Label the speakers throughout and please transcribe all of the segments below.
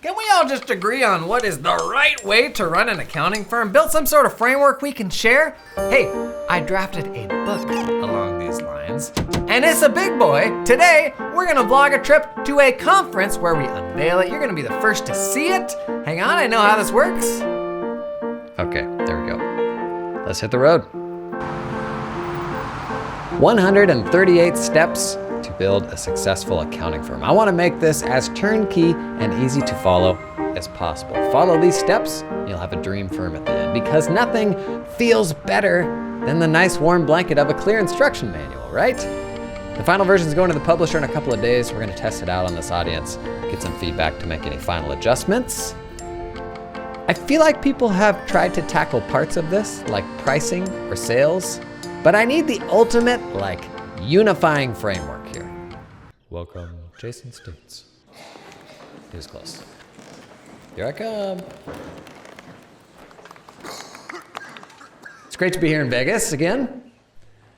Speaker 1: Can we all just agree on what is the right way to run an accounting firm? Build some sort of framework we can share? Hey, I drafted a book along these lines, and it's a big boy. Today, we're gonna vlog a trip to a conference where we unveil it. You're gonna be the first to see it. Hang on, I know how this works. Okay, there we go. Let's hit the road. 138 steps to build a successful accounting firm. I want to make this as turnkey and easy to follow as possible. Follow these steps, you'll have a dream firm at the end, because nothing feels better than the nice warm blanket of a clear instruction manual, right? The final version is going to the publisher in a couple of days. We're going to test it out on this audience, get some feedback to make any final adjustments. I feel like people have tried to tackle parts of this, like pricing or sales, but I need the ultimate, unifying framework here. Welcome, Jason States. He was close. Here I come. It's great to be here in Vegas again.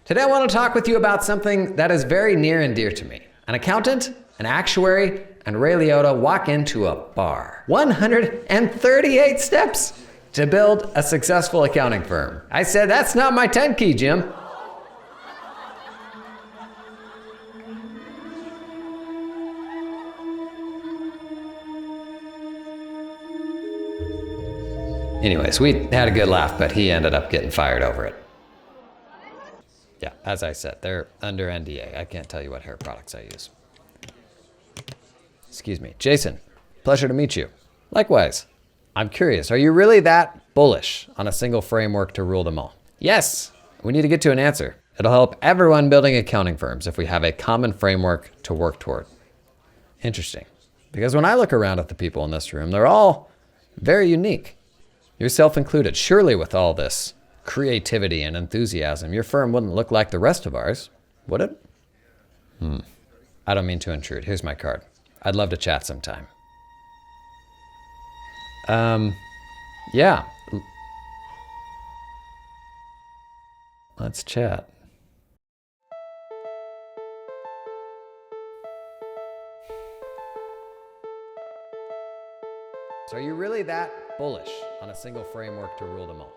Speaker 1: Today I want to talk with you about something that is very near and dear to me. An accountant, an actuary, and Ray Liotta walk into a bar. 138 steps to build a successful accounting firm. I said, that's not my 10 key, Jim. Anyways, we had a good laugh, but he ended up getting fired over it. Yeah, as I said, they're under NDA. I can't tell you what hair products I use. Excuse me. Jason, pleasure to meet you. Likewise. I'm curious, are you really that bullish on a single framework to rule them all? Yes, we need to get to an answer. It'll help everyone building accounting firms if we have a common framework to work toward. Interesting, because when I look around at the people in this room, they're all very unique. Yourself included. Surely with all this creativity and enthusiasm, your firm wouldn't look like the rest of ours, would it? I don't mean to intrude. Here's my card. I'd love to chat sometime. Yeah. Let's chat. So are you really that bullish on a single framework to rule them all?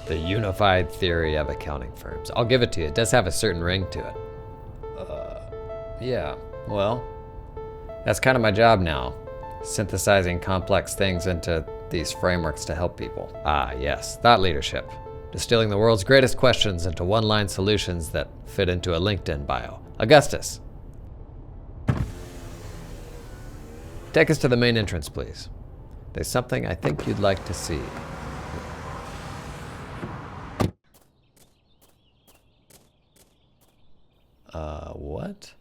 Speaker 1: The unified theory of accounting firms. I'll give it to you. It does have a certain ring to it. Yeah, well, that's kind of my job now. Synthesizing complex things into these frameworks to help people. Ah, yes, thought leadership. Distilling the world's greatest questions into one-line solutions that fit into a LinkedIn bio. Augustus. Take us to the main entrance, please. There's something I think you'd like to see. What?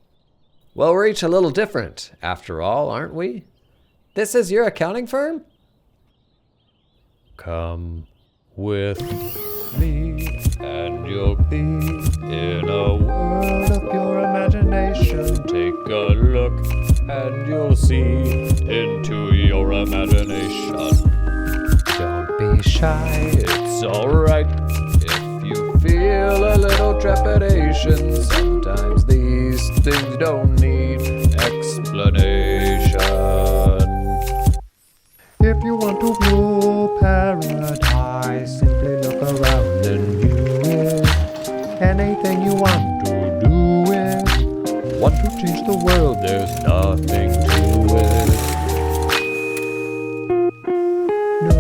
Speaker 1: Well, we're each a little different, after all, aren't we? This is your accounting firm? Come with me, and you'll be in a world of pure imagination. Take a look, and you'll see into your imagination. Don't be shy, it's alright. If you feel a little trepidation, sometimes these things don't need explanation. If you want to rule paradise, simply look around and do it. Anything you want to do it. Want to change the world, there's nothing to it. No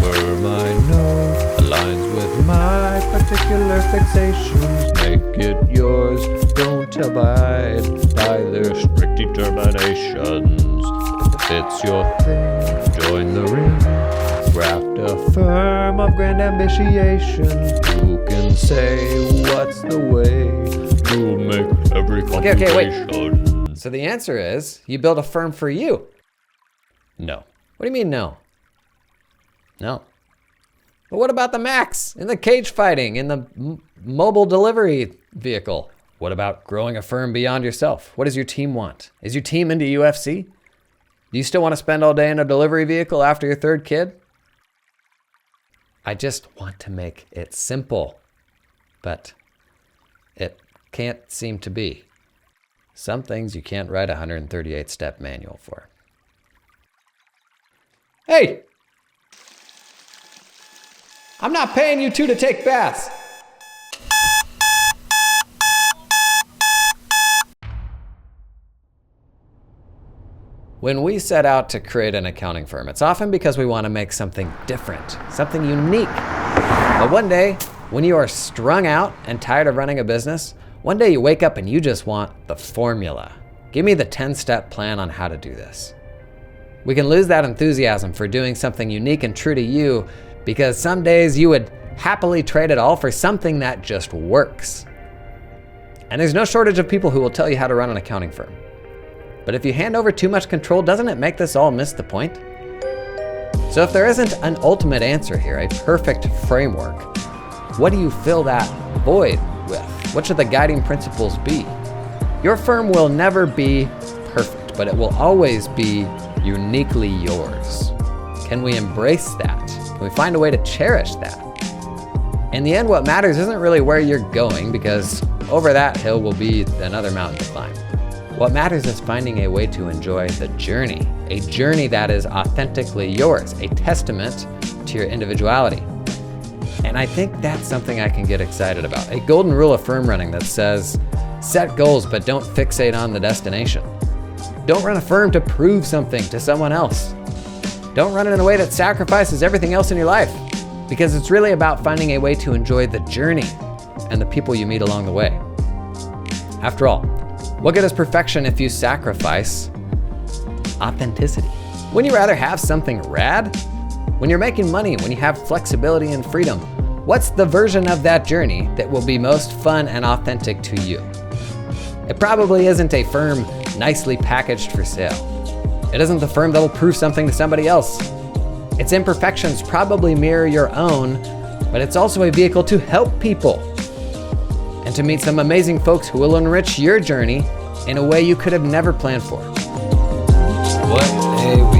Speaker 1: firm I know aligns with my particular fixations. Make it yours, don't abide by their strict determinations. If it's your thing, join the ring. Craft a firm of grand ambition. Who can say what's the way to make every computation? Okay, wait. So the answer is, you build a firm for you. No. What do you mean no? No. But what about the Max, in the cage fighting, in the mobile delivery vehicle? What about growing a firm beyond yourself? What does your team want? Is your team into UFC? Do you still want to spend all day in a delivery vehicle after your third kid? I just want to make it simple, but it can't seem to be. Some things you can't write a 138-step manual for. Hey! I'm not paying you two to take baths. When we set out to create an accounting firm, it's often because we want to make something different, something unique. But one day, when you are strung out and tired of running a business, one day you wake up and you just want the formula. Give me the 10-step plan on how to do this. We can lose that enthusiasm for doing something unique and true to you because some days you would happily trade it all for something that just works. And there's no shortage of people who will tell you how to run an accounting firm. But if you hand over too much control, doesn't it make this all miss the point? So if there isn't an ultimate answer here, a perfect framework, what do you fill that void with? What should the guiding principles be? Your firm will never be perfect, but it will always be uniquely yours. Can we embrace that? Can we find a way to cherish that? In the end, what matters isn't really where you're going, because over that hill will be another mountain to climb. What matters is finding a way to enjoy the journey, a journey that is authentically yours, a testament to your individuality. And I think that's something I can get excited about. A golden rule of firm running that says, set goals, but don't fixate on the destination. Don't run a firm to prove something to someone else. Don't run it in a way that sacrifices everything else in your life, because it's really about finding a way to enjoy the journey and the people you meet along the way. After all, what good is perfection if you sacrifice authenticity? Wouldn't you rather have something rad? When you're making money, when you have flexibility and freedom, what's the version of that journey that will be most fun and authentic to you? It probably isn't a firm nicely packaged for sale. It isn't the firm that will prove something to somebody else. Its imperfections probably mirror your own, but it's also a vehicle to help people and to meet some amazing folks who will enrich your journey in a way you could have never planned for. What a